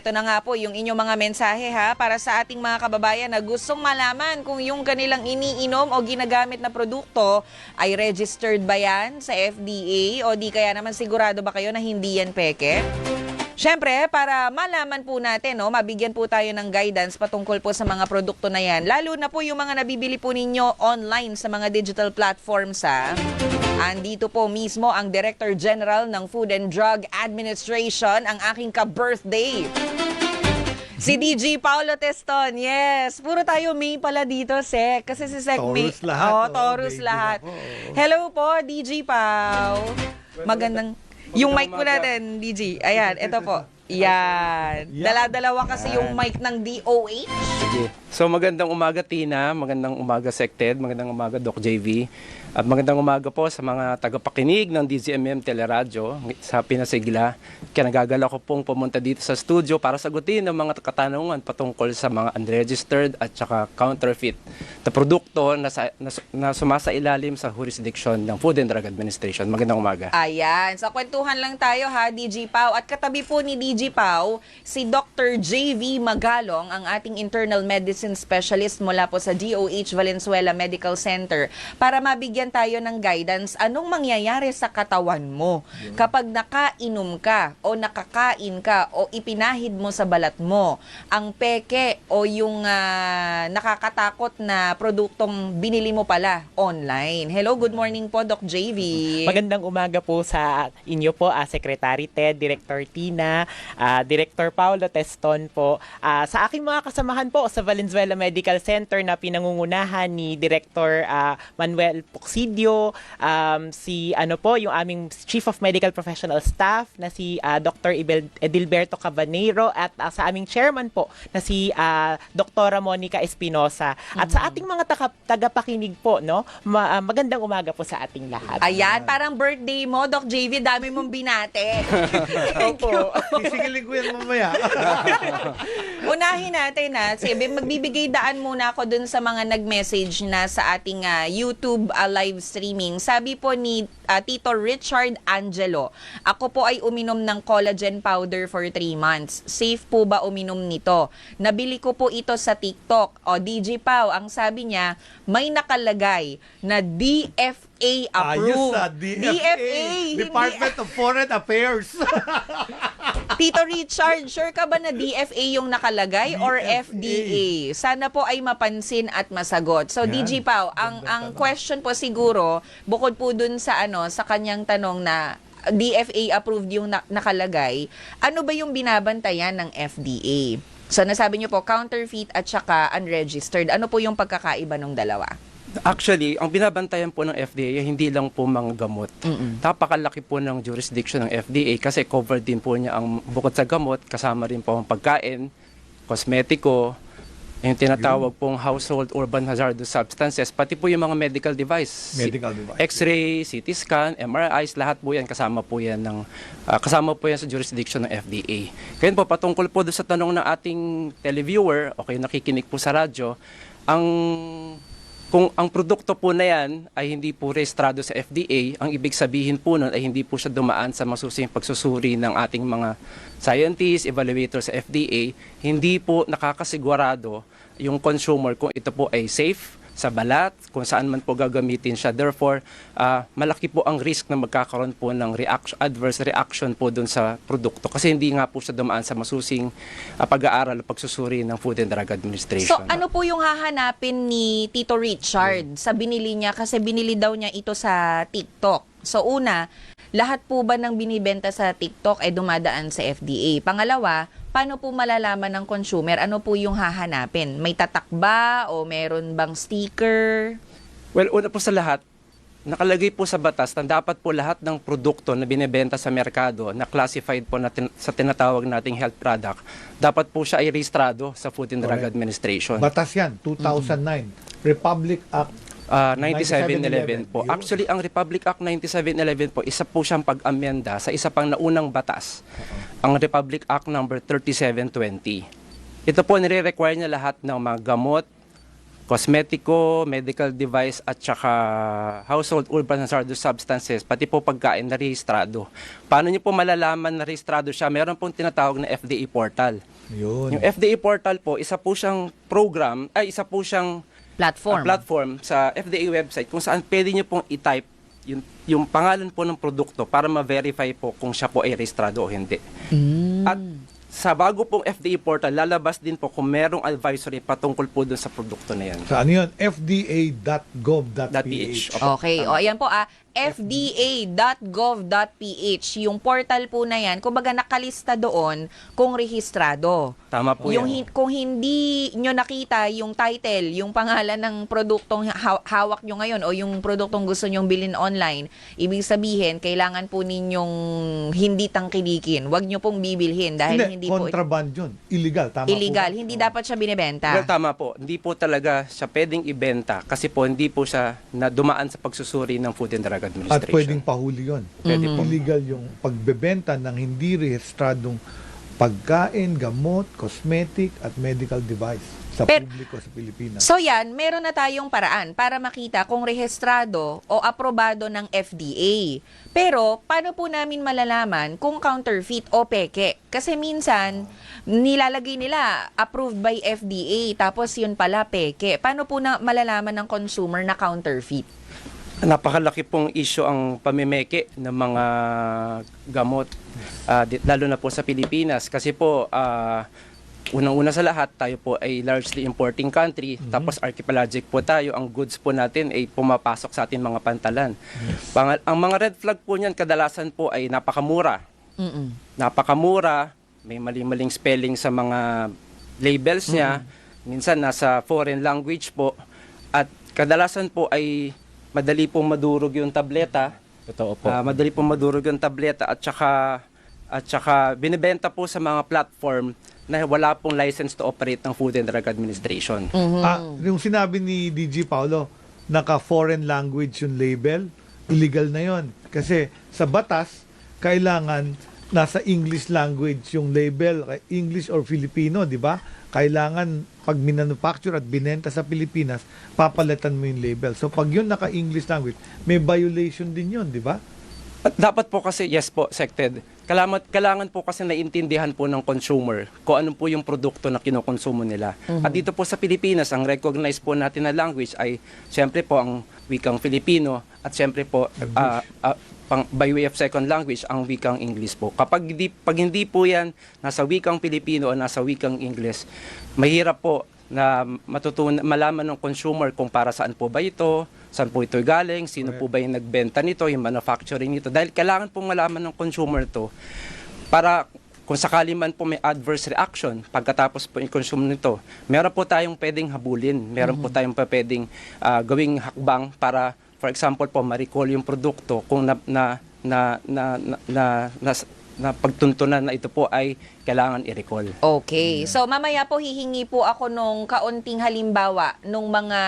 Ito na nga po yung inyong mga mensahe para sa ating mga kababayan na gustong malaman kung yung kanilang iniinom o ginagamit na produkto ay registered ba yan sa FDA o di kaya naman sigurado ba kayo na hindi yan peke? Siyempre, para malaman po natin, mabigyan po tayo ng guidance patungkol po sa mga produkto na yan. Lalo na po yung mga nabibili po ninyo online sa mga digital platforms. Andito po mismo ang Director General ng Food and Drug Administration, ang aking ka-birthday. Si DG Paulo Teston, yes. Puro tayo May pala dito, Sek. Kasi si Sek May. Taurus lahat. Taurus May lahat. din ako. Hello po, DG Pau. Magandang... Yung mic po natin, DG. Ayan, ito po. Yan. Dala-dalawa kasi yung mic ng DOH. Sige. So magandang umaga Tina, magandang umaga Sected, magandang umaga Doc JV. At magandang umaga po sa mga tagapakinig ng DZMM Teleradyo sa Pinasigla. Kaya nagagala ko pong pumunta dito sa studio para sagutin ang mga katanungan patungkol sa mga unregistered at saka counterfeit na produkto na sumasailalim sa jurisdiction ng Food and Drug Administration. Magandang umaga. Ayan. Sa kwentuhan lang tayo DG Pau. At katabi po ni DG Pau, si Dr. JV Magalong, ang ating internal medicine specialist mula po sa DOH Valenzuela Medical Center para mabigyan tayo ng guidance anong mangyayari sa katawan mo kapag nakainom ka o nakakain ka o ipinahid mo sa balat mo ang peke o yung nakakatakot na produktong binili mo pala online. Hello, good morning po Doc JV. Magandang umaga po sa inyo po, Secretary Ted, Director Tina, Director Paulo Teston po. Sa aking mga kasamahan po sa Valenzuela Medical Center na pinangungunahan ni Director Manuel Puxidio, si yung aming Chief of Medical Professional Staff na si Dr. Edilberto Cabanero at sa aming chairman po na si Dr. Monica Espinosa. At sa ating mga tagapakinig po, magandang umaga po sa ating lahat. Ayan, parang birthday mo, Doc JV, dami mong binate. Opo. Sisigilin ko yan mamaya. Unahin natin magbibigay daan muna ako dun sa mga nag-message na sa ating YouTube live streaming. Sabi po ni Tito Richard Angelo, ako po ay uminom ng collagen powder for 3 months. Safe po ba uminom nito? Nabili ko po ito sa TikTok. O DG Pau, ang sabi niya, may nakalagay na DFA approved. DFA. Department of Foreign Affairs. Tito Richard, sure ka ba na DFA yung nakalagay or FDA? Sana po ay mapansin at masagot. So Yan. DG Pau, ang question po siguro, bukod po dun sa sa kanyang tanong na DFA approved yung nakalagay, ano ba yung binabantayan ng FDA? So nasabi niyo po counterfeit at saka unregistered. Ano po yung pagkakaiba ng dalawa? Actually, ang binabantayan po ng FDA hindi lang po mga gamot. Napakalaki po ng jurisdiction ng FDA kasi covered din po niya ang bukod sa gamot, kasama rin po ang pagkain, kosmetiko, yung tinatawag pong household urban hazardous substances, pati po yung mga medical device. X-ray, CT scan, MRIs, lahat po yan kasama po yan sa jurisdiction ng FDA. Kaya po patungkol po doon sa tanong ng ating televiewer o kayo nakikinig po sa radyo, kung ang produkto po na yan ay hindi po rehistrado sa FDA, ang ibig sabihin po nun ay hindi po siya dumaan sa masusing pagsusuri ng ating mga scientists, evaluators sa FDA, hindi po nakakasigurado yung consumer kung ito po ay safe sa balat, kung saan man po gagamitin siya. Therefore, malaki po ang risk na magkakaroon po ng adverse reaction po dun sa produkto kasi hindi nga po siya dumaan sa masusing pag-aaral o pagsusuri ng Food and Drug Administration. So ano po yung hahanapin ni Tito Richard sa binili niya? Kasi binili daw niya ito sa TikTok. So una, lahat po ba ng binibenta sa TikTok ay dumadaan sa FDA? Pangalawa, paano po malalaman ng consumer? Ano po yung hahanapin? May tatak ba o meron bang sticker? Well, una po sa lahat, nakalagay po sa batas na dapat po lahat ng produkto na binebenta sa merkado na classified po sa tinatawag nating health product, dapat po siya ay rehistrado sa Food and Drug Administration. Batas yan, 2009. Republic Act 9711 po. Yun. Actually, ang Republic Act 9711 po, isa po siyang pag-amyenda sa isa pang naunang batas, ang Republic Act number 3720. Ito po nire-require niya lahat ng mga gamot, Kosmetiko, medical device at saka household urban hazardous substances, pati po pagkain na rehistrado. Paano niyo po malalaman na rehistrado siya? Meron pong tinatawag na FDA portal. Yun. Yung FDA portal po, isa po siyang platform sa FDA website kung saan pwede niyo pong i-type yung pangalan po ng produkto para ma-verify po kung siya po ay rehistrado o hindi. At sa bago pong FDA portal, lalabas din po kung merong advisory patungkol po doon sa produkto na yan. So ano yun? fda.gov.ph. .ph. Okay. O, ayan po fda.gov.ph. Yung portal po na yan, kumbaga nakalista doon kung rehistrado. Tama po Yung yan. kung hindi nyo nakita yung title, yung pangalan ng produktong hawak nyo ngayon o yung produktong gusto nyong bilhin online, ibig sabihin, kailangan po ninyong hindi tangkilikin. Huwag nyo pong bibilhin dahil hindi po contraband yun. Illegal. Tama illegal. po. Hindi dapat siya binibenta. Well, tama po. Hindi po talaga siya pwedeng ibenta kasi po hindi po siya na dumaan sa pagsusuri ng Food and Drug At Administration. pwedeng pahuli yun. Pwede po. Illegal yung pagbebenta ng hindi rehistradong pagkain, gamot, cosmetic at medical device sa publiko sa Pilipinas. So yan, meron na tayong paraan para makita kung rehistrado o aprobado ng FDA. Pero paano po namin malalaman kung counterfeit o peke? Kasi minsan, nilalagay nila approved by FDA tapos yun pala peke. Paano po na malalaman ng consumer na counterfeit? Napakalaki pong issue ang pamimeke ng mga gamot, lalo na po sa Pilipinas. Kasi po, unang-una sa lahat, tayo po ay largely importing country. Tapos archipelagic po tayo. Ang goods po natin ay pumapasok sa ating mga pantalan. Ang mga red flag po niyan, kadalasan po ay napakamura. Napakamura, may maling-maling spelling sa mga labels niya. Minsan nasa foreign language po. At kadalasan po ay madali pong madurog yung tableta. Totoo po. Madali pong madurog yung tableta at saka binibenta po sa mga platform na wala pong license to operate ng Food and Drug Administration. Yung sinabi ni DG Paulo, naka-foreign language yung label, illegal na yon. Kasi sa batas, kailangan nasa English language yung label, English or Filipino, di ba? Kailangan pag minanufacture at binenta sa Pilipinas, papalitan mo yung label. So pag yun naka-English language, may violation din yun, di ba? At dapat po kasi, yes po, Sected, kailangan po kasi naintindihan po ng consumer kung ano po yung produkto na kinukonsumo nila. At dito po sa Pilipinas, ang recognize po natin na language ay siyempre po ang wikang Filipino at siyempre po by way of second language, ang wikang English po. Pag hindi po yan nasa wikang Pilipino o nasa wikang English, mahirap po na malaman ng consumer kung para saan po ba ito, saan po ito galing, sino po ba yung nagbenta nito, yung manufacturing nito. Dahil kailangan pong malaman ng consumer to para kung sakali man po may adverse reaction pagkatapos po i-consume nito, meron po tayong pwedeng habulin, meron po tayong pwedeng gawing hakbang para, for example po, ma-recall yung produkto kung na pagtuntunan na ito po ay kailangan i-recall. Okay. So mamaya po hihingi po ako nung kaunting halimbawa nung mga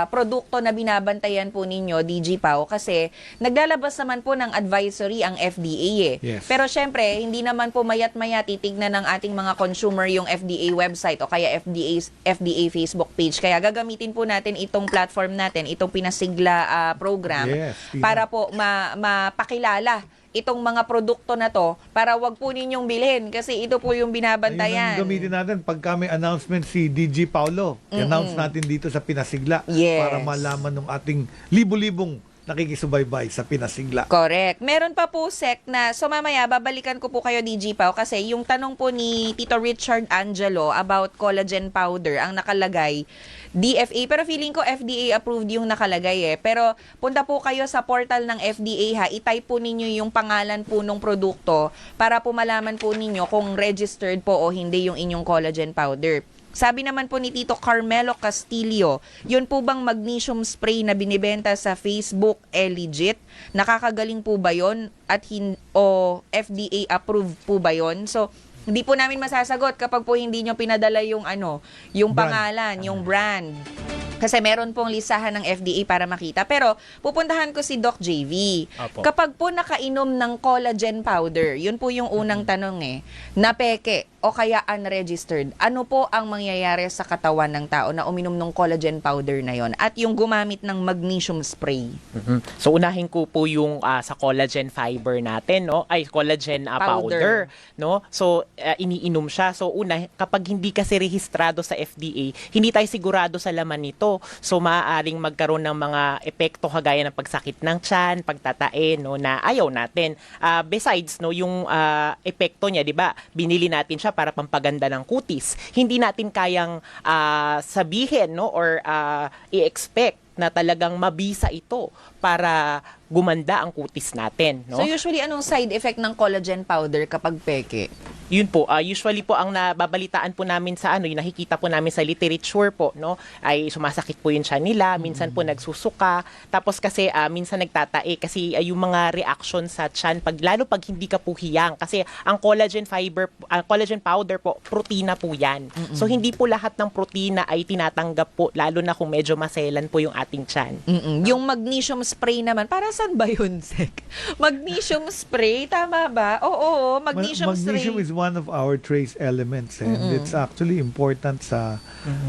produkto na binabantayan po ninyo, DG Pao, kasi naglalabas naman po ng advisory ang FDA eh. Yes. Pero syempre, hindi naman po mayat-maya titignan ng ating mga consumer yung FDA website o kaya FDA Facebook page. Kaya gagamitin po natin itong platform natin, itong Pinasigla program, Yes, Tina. para po mapakilala itong mga produkto na to para wag po ninyong bilhin kasi ito po yung binabantayan. Ayun ang gamitin natin pagka may announcement si DG Paulo. I-announce natin dito sa Pinasigla Yes. para malaman ng ating libo-libong nakikisubaybay sa Pinasigla. Correct. Meron pa po, Sec, na so mamaya babalikan ko po kayo, DG Pao, kasi yung tanong po ni Tito Richard Angelo about collagen powder, ang nakalagay DFA, pero feeling ko FDA approved yung nakalagay eh. Pero punta po kayo sa portal ng FDA ha, i-type po ninyo yung pangalan po ng produkto para po malaman po ninyo kung registered po o hindi yung inyong collagen powder. Sabi naman po ni Tito Carmelo Castillo, yun po bang magnesium spray na binibenta sa Facebook legit? Nakakagaling po ba yun? At o FDA approved po ba yun? So, hindi po namin masasagot kapag po hindi nyo pinadala yung yung Brand. pangalan, yung brand. Kasi meron pong listahan ng FDA para makita. Pero pupuntahan ko si Doc JV. Apo. Kapag po nakainom ng collagen powder, yun po yung unang tanong na peke o kaya unregistered, ano po ang mangyayari sa katawan ng tao na uminom ng collagen powder na yon at yung gumamit ng magnesium spray? So unahin ko po yung sa collagen fiber natin, no? Ay collagen powder, no? So iniinom siya. So una, kapag hindi kasi rehistrado sa FDA, hindi tayo sigurado sa laman nito. So maaaring magkaroon ng mga epekto kagaya ng pagsakit ng tiyan, pagtatae, no, na ayaw natin. Besides, no, yung epekto niya, 'di ba? Binili natin siya para pampaganda ng kutis. Hindi natin kayang sabihin, no, or i-expect na talagang mabisa ito para gumanda ang kutis natin, no? So usually, anong side effect ng collagen powder kapag peke? Yun po, usually po ang nababalitaan po namin sa yung nakikita po namin sa literature po, no, ay sumasakit po yung tiyan nila, minsan po nagsusuka, tapos kasi minsan nagtatae kasi yung mga reaction sa tiyan lalo pag hindi ka po hiyang kasi ang collagen fiber, collagen powder po, protina po yan. So hindi po lahat ng protina ay tinatanggap po lalo na kung medyo maselan po yung ating tiyan. Yung magnesium spray naman, para saan ba yun, Sek? Magnesium spray, tama ba? Oo, magnesium spray. Magnesium is one of our trace elements, and it's actually important sa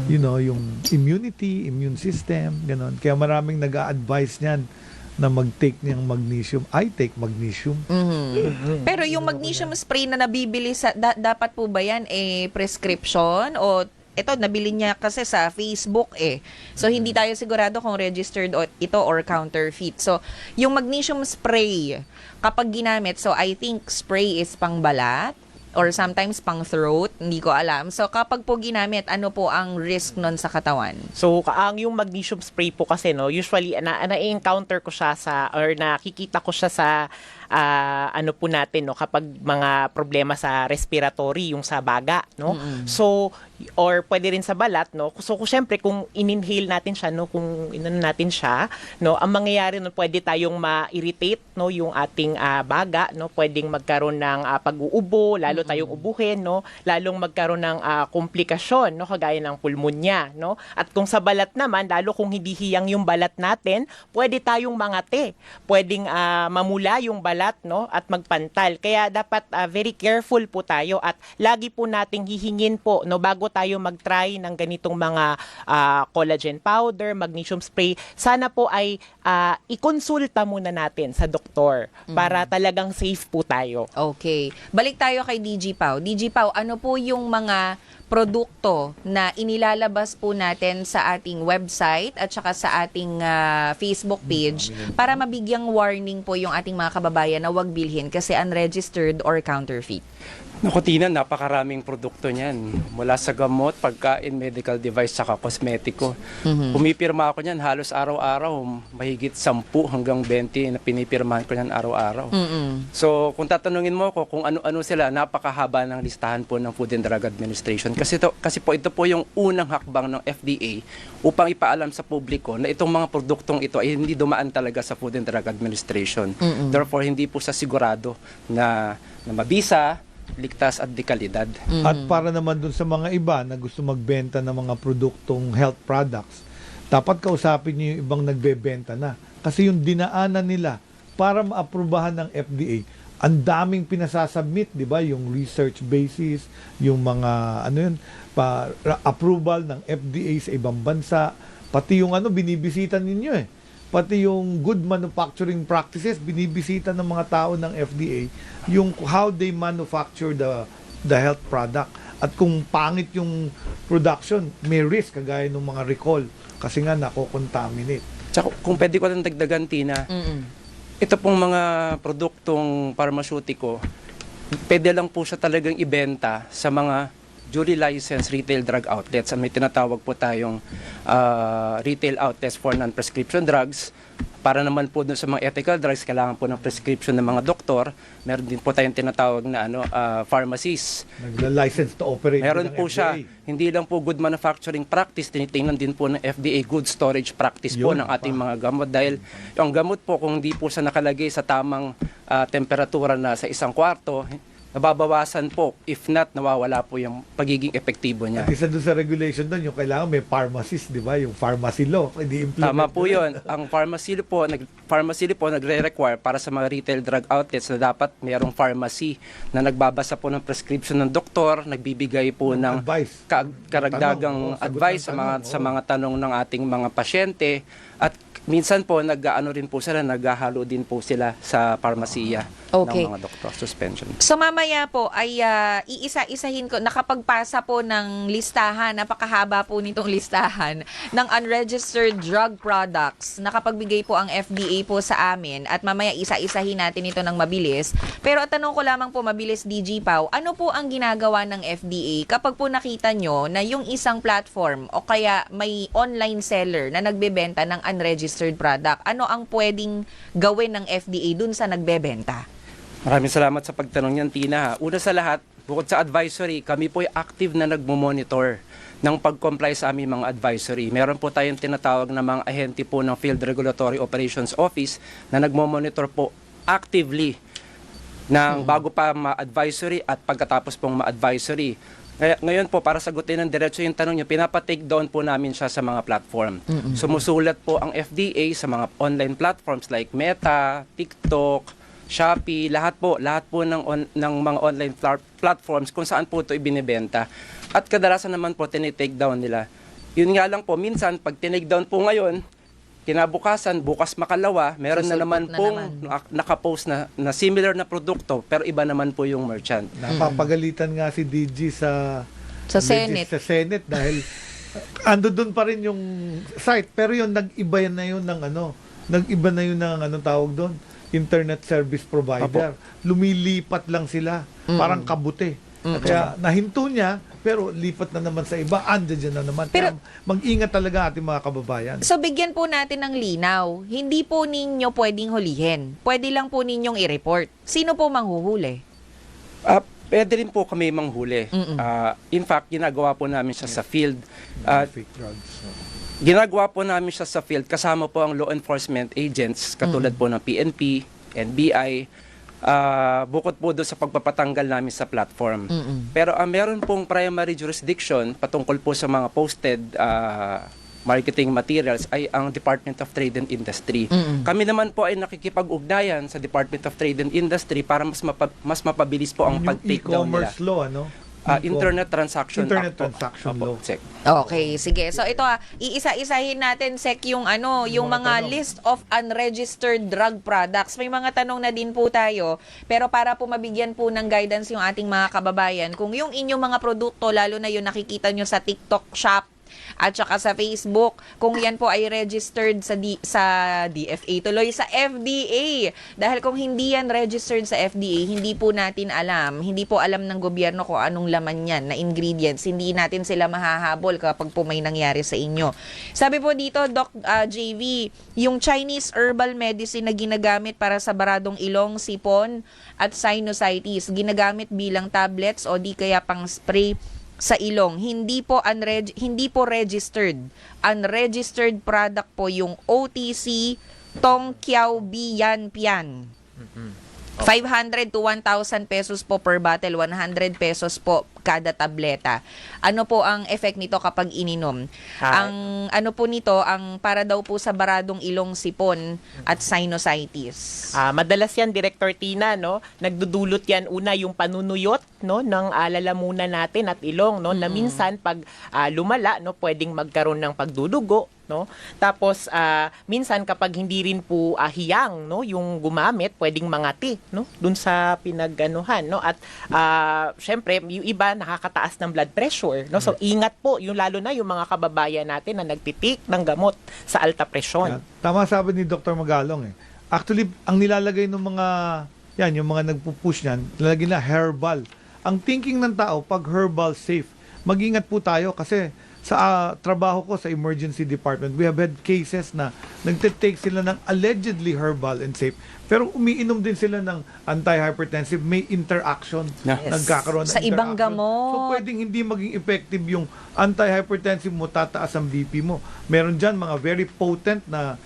yung immune system, ganon. Kaya maraming nag-a-advise niyan na mag-take niyang magnesium. I take magnesium. Pero yung magnesium spray na nabibili dapat po ba yan prescription o ito nabili niya kasi sa Facebook eh. So hindi tayo sigurado kung registered ito or counterfeit. So yung magnesium spray kapag ginamit, so I think spray is pang balat or sometimes pang throat, hindi ko alam. So kapag po ginamit, ano po ang risk nun sa katawan? So ang yung magnesium spray po kasi, no, usually na-encounter ko siya or nakikita ko siya sa ano po natin, no, kapag mga problema sa respiratory, yung sa baga, no. So or pwede rin sa balat, no. So syempre kung in-inhale natin siya, no, kung inano natin siya, no, ang mangyayari no, pwede tayong ma-irritate, no, yung ating baga, no, pwedeng magkaroon ng pag-uubo, lalo tayong ubuhin, no, lalong magkaroon ng komplikasyon, no, kagaya ng pulmonya, no. At kung sa balat naman, lalo kung hindi hiyang yung balat natin, pwede tayong mangate, pwedeng mamula yung balat, no, at magpantal. Kaya dapat very careful po tayo at lagi po nating hihingin po, no, bago tayo mag-try ng ganitong mga collagen powder, magnesium spray, sana po ay ikonsulta muna natin sa doktor para talagang safe po tayo. Okay. Balik tayo kay DG Pao. DG Pao, ano po yung mga produkto na inilalabas po natin sa ating website at saka sa ating Facebook page para mabigyang warning po yung ating mga kababayan na wag bilhin kasi unregistered or counterfeit? Naku, Tina, napakaraming produkto niyan. Mula sa gamot, pagkain, medical device, saka kosmetiko. Pumipirma ako niyan halos araw-araw. Mahigit 10 hanggang 20 na pinipirmahan ko niyan araw-araw. So, kung tatanungin mo ko kung ano-ano sila, napakahaba ng listahan po ng Food and Drug Administration. Kasi po ito po yung unang hakbang ng FDA upang ipaalam sa publiko na itong mga produktong ito ay hindi dumaan talaga sa Food and Drug Administration. Therefore, hindi po sa sigurado na mabisa, ligtas at dekalidad. At para naman dun sa mga iba na gusto magbenta ng mga produktong health products, dapat kausapin niyo yung ibang nagbebenta na. Kasi yung dinaanan nila para maaprubahan ng FDA, ang daming pinasasubmit, di ba? Yung research basis, yung mga approval ng FDA sa ibang bansa, pati yung binibisita ninyo eh. Pati yung good manufacturing practices, binibisita ng mga tao ng FDA, yung how they manufacture the health product. At kung pangit yung production, may risk, kagaya ng mga recall, kasi nga nako-contaminate. Tsaka, kung pwede ko lang dagdagan, Tina, ito pong mga produktong pharmaceutico, pwede lang po siya talagang ibenta sa mga duly licensed retail drug outlets. May tinatawag po tayong retail outlets for non-prescription drugs. Para naman po dun sa mga ethical drugs, kailangan po ng prescription ng mga doktor. Meron din po tayong tinatawag na pharmacies. Nagla-license to operate. Meron ng po FDA. siya. Hindi lang po good manufacturing practice, tinitingnan din po ng FDA good storage practice po Yun ng ating mga gamot. Dahil yung gamot po, kung hindi po siya nakalagay sa tamang temperatura na sa isang kwarto, nababawasan po. If not, nawawala po yung pagiging epektibo niya. At isa doon sa regulation doon, yung kailangan may pharmacist, di ba? Yung pharmacy law, hindi implement. Tama po yun. Ang pharmacy po nagre-require para sa mga retail drug outlets na dapat mayroong pharmacy na nagbabasa po ng prescription ng doktor, nagbibigay po ng Advice. karagdagang Tanong, advice sagot ng tanong, sa mga tanong ng ating mga pasyente. At minsan po nag-aano rin po sila, naghahalo din po sila sa parmasiya Okay. ng mga doktor. Suspension. So mamaya po ay iisa-isahin ko, nakapagpasa po ng listahan, napakahaba po nitong listahan ng unregistered drug products. Nakapagbigay po ang FDA po sa amin at mamaya isa-isahin natin ito ng mabilis. Pero tanong ko lamang po mabilis, DG Pau, ano po ang ginagawa ng FDA kapag po nakita nyo na yung isang platform o kaya may online seller na nagbebenta ng unregistered product? Ano ang pwedeng gawin ng FDA dun sa nagbebenta? Maraming salamat sa pagtanong niyan, Tina. Una sa lahat, bukod sa advisory, kami po ay active na nagmo-monitor ng pag-comply sa aming mga advisory. Meron po tayong tinatawag na mga ahente po ng Field Regulatory Operations Office na nagmo-monitor po actively ng bago pa ma-advisory at pagkatapos pong ma-advisory. Ngayon po, para sagutin ng diretso yung tanong niyo, pinapa-take down po namin siya sa mga platform. Sumusulat po ang FDA sa mga online platforms like Meta, TikTok, Shopee, lahat po ng mga online platforms kung saan po ito ibinebenta. At kadalasan naman po tinitake down nila. Yun nga lang po, minsan pag tinake down po ngayon, kinabukasan, bukas makalawa, meron na naman pong nakapost na similar na produkto pero iba naman po yung merchant. Napapagalitan nga si DG sa Senate. Sa Senate dahil ando doon pa rin yung site pero yung nag-iba na yun ng nag-iba na yun ng anong tawag doon, internet service provider. Lumilipat lang sila, parang kabute. Kaya nahinto niya, pero lipat na naman sa iba, andyan na naman. Pero- Kaya mag-ingat talaga ating mga kababayan. So bigyan po natin ng linaw. Hindi po ninyo pwedeng hulihin. Pwede lang po ninyong i-report. Sino po manghuhuli? Pwede rin po kami manghuli. In fact, ginagawa po namin siya sa field. Fake drugs. Ginagawa po namin siya sa field kasama po ang law enforcement agents katulad po ng PNP, NBI, bukod po doon sa pagpapatanggal namin sa platform. Pero meron pong primary jurisdiction patungkol po sa mga posted marketing materials ay ang Department of Trade and Industry. Kami naman po ay nakikipag-ugnayan sa Department of Trade and Industry para mas mapabilis po ang Yung pag-take down nila. e-commerce law, Internet Transaction Internet Act po. Transaction Opo, Law. Sec. Okay, sige. So ito iisa-isahin natin Sek yung yung mga tanong. list of unregistered drug products. May mga tanong na din po tayo, pero para po mabigyan po ng guidance yung ating mga kababayan, kung yung inyong mga produkto lalo na yung nakikita nyo sa TikTok Shop at saka sa Facebook, kung yan po ay registered sa DFA tuloy, sa FDA. Dahil kung hindi yan registered sa FDA, hindi po natin alam, hindi po alam ng gobyerno kung anong laman yan na ingredients. Hindi natin sila mahahabol kapag po may nangyari sa inyo. Sabi po dito, Doc JV, yung Chinese herbal medicine na ginagamit para sa baradong ilong, sipon at sinusitis, ginagamit bilang tablets o di kaya pang spray sa ilong, hindi po registered. Unregistered product po yung OTC Tong Kiao Bian Pian. 500 to 1,000 pesos po per bottle, 100 pesos po kada tableta. Ano po ang effect nito kapag ininom? Ang ano po nito, ang para daw po sa baradong ilong, sipon at sinusitis. Madalas yan, Director Tina, no? Nagdudulot yan una yung panunuyot, no, ng lalamunan natin at ilong, no, na minsan pag lumala, no, pwedeng magkaroon ng pagdudugo, no? Tapos minsan kapag hindi rin po hiyang, no, yung gumamit, pwedeng mangati, no, dun sa pinaganuhan, no? At syempre, yung iba nakakataas ng blood pressure, no? So ingat po, yung lalo na yung mga kababayan natin na nagtitik ng gamot sa alta presyon. Tama sabi ni Dr. Magalong Actually, ang nilalagay ng mga yung mga nagpo-push niyan, nilalagay na herbal. Ang thinking ng tao, pag herbal safe, mag-ingat po tayo kasi sa trabaho ko sa emergency department, we have had cases na nagtitake sila ng allegedly herbal and safe, pero umiinom din sila ng anti-hypertensive, may interaction. Yes. Nagkakaroon ng Sa ibang interaction. gamot. So, pwedeng hindi maging effective yung anti-hypertensive mo, tataas ang BP mo. Meron dyan mga very potent na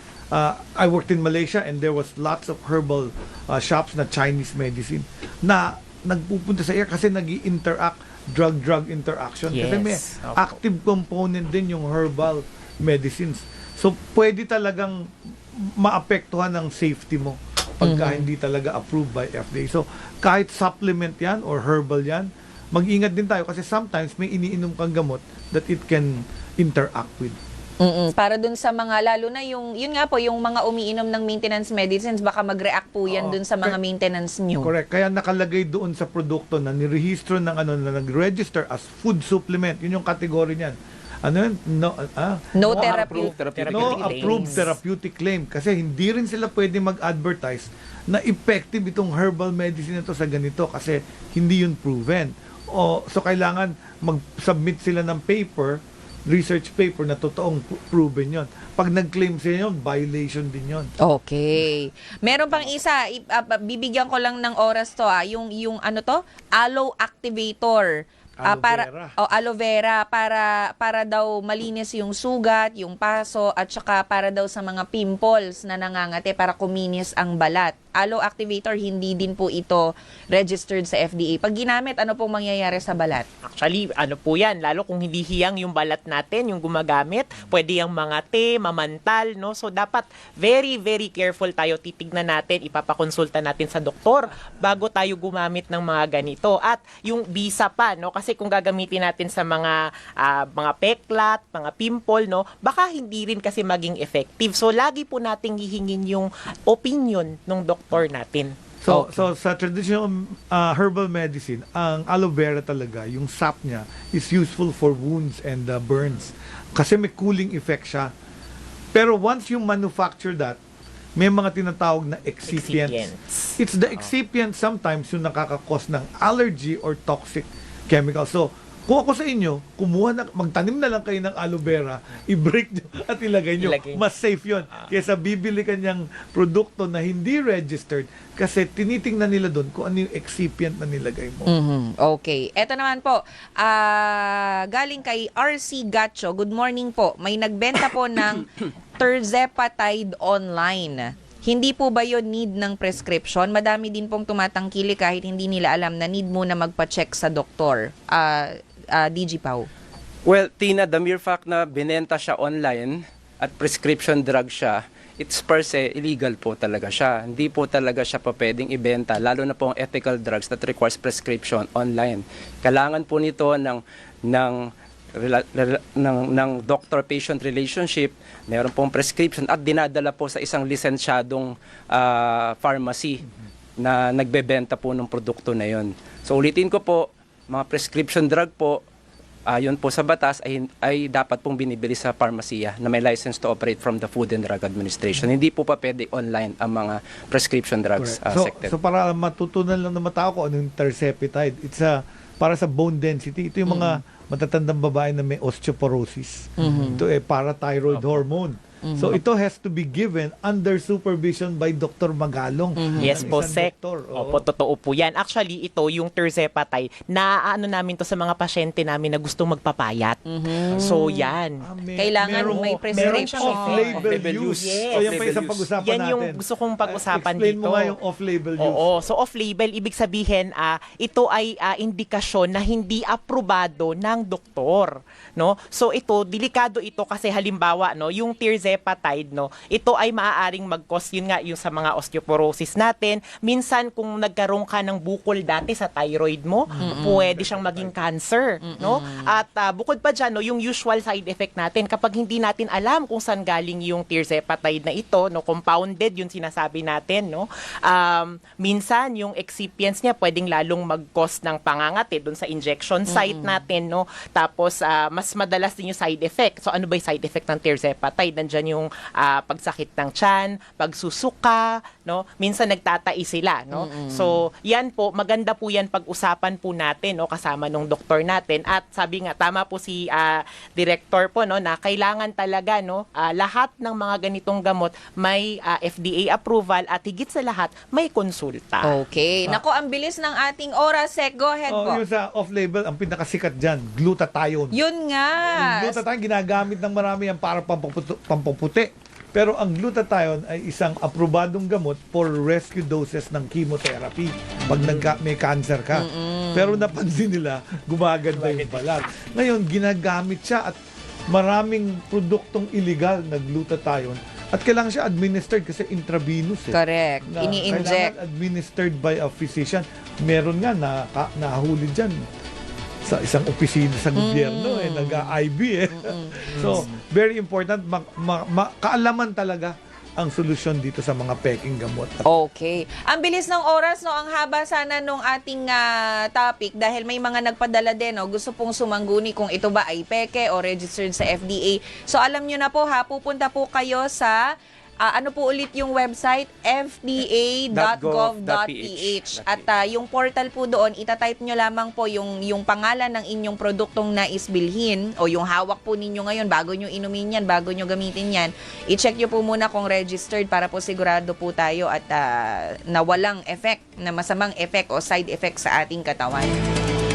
I worked in Malaysia and there was lots of herbal shops na Chinese medicine na nagpupunta sa air kasi nag-i-interact, drug-drug interaction. Kasi may Yes. Opo. active component din yung herbal medicines. So, pwede talagang maapektuhan ang safety mo pagka hindi talaga approved by FDA. So, kahit supplement yan or herbal yan, mag-ingat din tayo kasi sometimes may iniinom kang gamot that it can interact with. Para dun sa mga, lalo na yun nga po, yung mga umiinom ng maintenance medicines, baka mag-react po yan Oo. dun sa mga maintenance nyo. Correct. Kaya nakalagay doon sa produkto na nirehistro ng na nag-register as food supplement. Yun yung category niyan. Ano yun? No approved therapeutic. No Therapeutic approved claims. therapeutic claim. Kasi hindi rin sila pwede mag-advertise na effective itong herbal medicine na to sa ganito kasi hindi yun proven. So kailangan mag-submit sila ng paper, research paper na totoong proven yon. Pag nag-claim sila yun, violation din yon. Okay. Meron pang isa, bibigyan ko lang ng oras to yung ano to? Aloe activator. Aloe Para vera. aloe vera para daw malinis yung sugat, yung paso at saka para daw sa mga pimples na nangangate para kuminis ang balat. Aloe activator, hindi din po ito registered sa FDA. Pag ginamit, ano pong mangyayari sa balat? Actually, ano po yan, lalo kung hindi hiyang yung balat natin, yung gumagamit, pwede yung mangate, mamantal, no? So, dapat very, very careful tayo. Titignan natin, ipapakonsulta natin sa doktor bago tayo gumamit ng mga ganito. At yung bisa pa, no? Kasi kung gagamitin natin sa mga peklat, mga pimple, no? Baka hindi rin kasi maging effective. So, lagi po nating hihingin yung opinion ng doktor natin. So sa traditional herbal medicine, ang aloe vera talaga, yung sap niya is useful for wounds and burns kasi may cooling effect siya. Pero once you manufacture that, may mga tinatawag na excipients. Excipients. It's the excipients sometimes yung nakakakos ng allergy or toxic chemical. So, kung ako sa inyo, magtanim na lang kayo ng aloe vera, i-break nyo at ilagay nyo. Ilagay. Mas safe yun. Kaysa bibili kanyang produkto na hindi registered kasi tinitingnan nila doon kung ano yung excipient na nilagay mo. Okay. Eto naman po, galing kay RC Gacho. Good morning po. May nagbenta po ng Tirzepatide online. Hindi po ba yun need ng prescription? Madami din pong tumatangkili kahit hindi nila alam na need muna magpa-check sa doktor. DG Pau. Well, Tina, the mere fact na binenta siya online at prescription drug siya, it's per se illegal po talaga siya. Hindi po talaga siya pa pwedeng ibenta, lalo na po ang ethical drugs that requires prescription online. Kailangan po nito ng doctor-patient relationship, mayroon pong prescription at dinadala po sa isang lisensyadong pharmacy na nagbebenta po ng produkto na yon. So ulitin ko po, mga prescription drug po, ayon po sa batas ay dapat pong binibili sa parmasiya na may license to operate from the Food and Drug Administration. Hindi po pa pwede online ang mga prescription drugs sector. So para matutunan lang ng mga tao kung ano yung Tirzepatide, it's para sa bone density. Ito yung mga matatandang babae na may osteoporosis. Ito parathyroid hormone. So ito has to be given under supervision by Dr. Magalong. Yes ng po, isang Sec. doktor. Oo. Opo, totoo po yan. Actually, ito, yung Tirzepatide, naano namin to sa mga pasyente namin na gustong magpapayat. So, yan. Kailangan may prescription. Off-label Off-label use. use. So yan pa Off-label isang use. pag-usapan Yan natin. yung gusto kong pag-usapan Explain dito. mo nga yung off-label use. Oo. So, off-label, ibig sabihin, ito ay indikasyon na hindi aprobado ng doktor. No? So, ito, delikado ito kasi halimbawa, no, yung Tirzepatide, no, ito ay maaaring mag-cause, yun nga, yung sa mga osteoporosis natin. Minsan, kung nagkaroon ka ng bukol dati sa thyroid mo, pwede siyang maging cancer. No? At bukod pa dyan, no, yung usual side effect natin, kapag hindi natin alam kung saan galing yung Tirzepatide na ito, no, compounded yung sinasabi natin, no, minsan, yung excipients niya pwedeng lalong mag-cause ng pangangati doon sa injection site natin, no. Tapos, mas madalas din yung side effect. So, ano ba yung side effect ng Tirzepatide? Nandyan yung pagsakit ng tiyan, pagsusuka, no? Minsan nagtatai sila, no? So, yan po, maganda po yan pag-usapan po natin, no, kasama nung doktor natin. At sabi nga, tama po si director po, no, na kailangan talaga, no, lahat ng mga ganitong gamot may FDA approval at higit sa lahat, may konsulta. Okay. Nako, ang bilis ng ating oras, Sec. Go ahead po. Yung sa off-label, ang pinakasikat dyan, glutathione. Yun nga. Yung glutathione, ginagamit ng marami yan para pampuputi. Pero ang glutathione ay isang aprobadong gamot for rescue doses ng chemotherapy pag may cancer ka. Pero napansin nila, gumaganda yung balat. Ngayon, ginagamit siya at maraming produktong illegal na glutathione at kailangan siya administered kasi intravenous. Correct. Na Ini-inject. kailangan administered by a physician. Meron nga nahuli dyan sa isang opisina sa gobyerno nag-IV So, very important kaalaman talaga ang solusyon dito sa mga peking gamot. Okay. Ang bilis ng oras, no? Ang haba sana nung ating topic dahil may mga nagpadala din, no? Gusto pong sumangguni kung ito ba ay peke o registered sa FDA. So, alam nyo na po, ha? Pupunta po kayo sa ano po ulit yung website? fda.gov.ph. At yung portal po doon, itatype nyo lamang po yung pangalan ng inyong produktong nais bilhin o yung hawak po ninyo ngayon bago nyo inumin yan, bago nyo gamitin yan. I-check nyo po muna kung registered para po sigurado po tayo at na walang effect, na masamang effect o side effect sa ating katawan.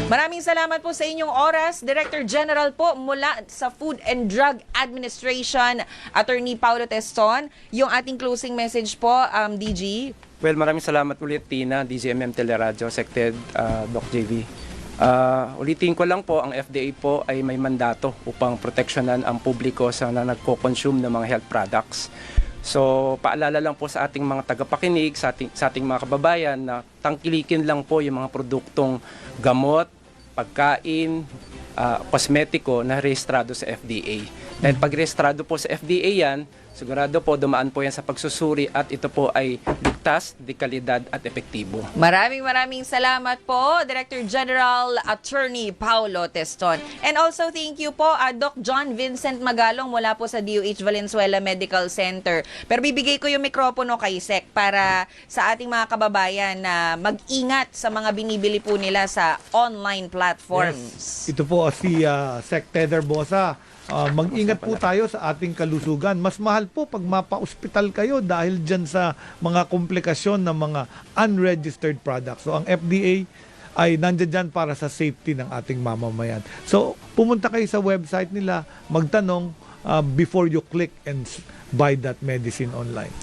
Maraming salamat po sa inyong oras. Director General po mula sa Food and Drug Administration, Attorney Paulo Teston. Yung ating closing message po, DG. Well, maraming salamat ulit, Tina, DZMM Teleradyo, Sected, Doc JV. Ulitin ko lang po, ang FDA po ay may mandato upang proteksyonan ang publiko sa nagko-consume ng mga health products. So, paalala lang po sa ating mga tagapakinig, sa ating mga kababayan na tangkilikin lang po yung mga produktong gamot, pagkain, kosmetiko na rehistrado sa FDA. Dahil pag rehistrado po sa FDA yan, sigurado po dumaan po yan sa pagsusuri at ito po ay ligtas, de kalidad at epektibo. Maraming salamat po, Director General Attorney Paulo Teston. And also thank you po, Doc John Vincent Magalong mula po sa DOH Valenzuela Medical Center. Pero bibigay ko yung mikropono kay Sec para sa ating mga kababayan na mag-ingat sa mga binibili po nila sa online platforms. Ito po si Sec Teder Bosa. Mag-ingat po tayo sa ating kalusugan. Mas mahal po pag mapa-ospital kayo dahil dyan sa mga komplikasyon ng mga unregistered products. So, ang FDA ay nandiyan dyan para sa safety ng ating mamamayan. So, pumunta kayo sa website nila, magtanong before you click and buy that medicine online.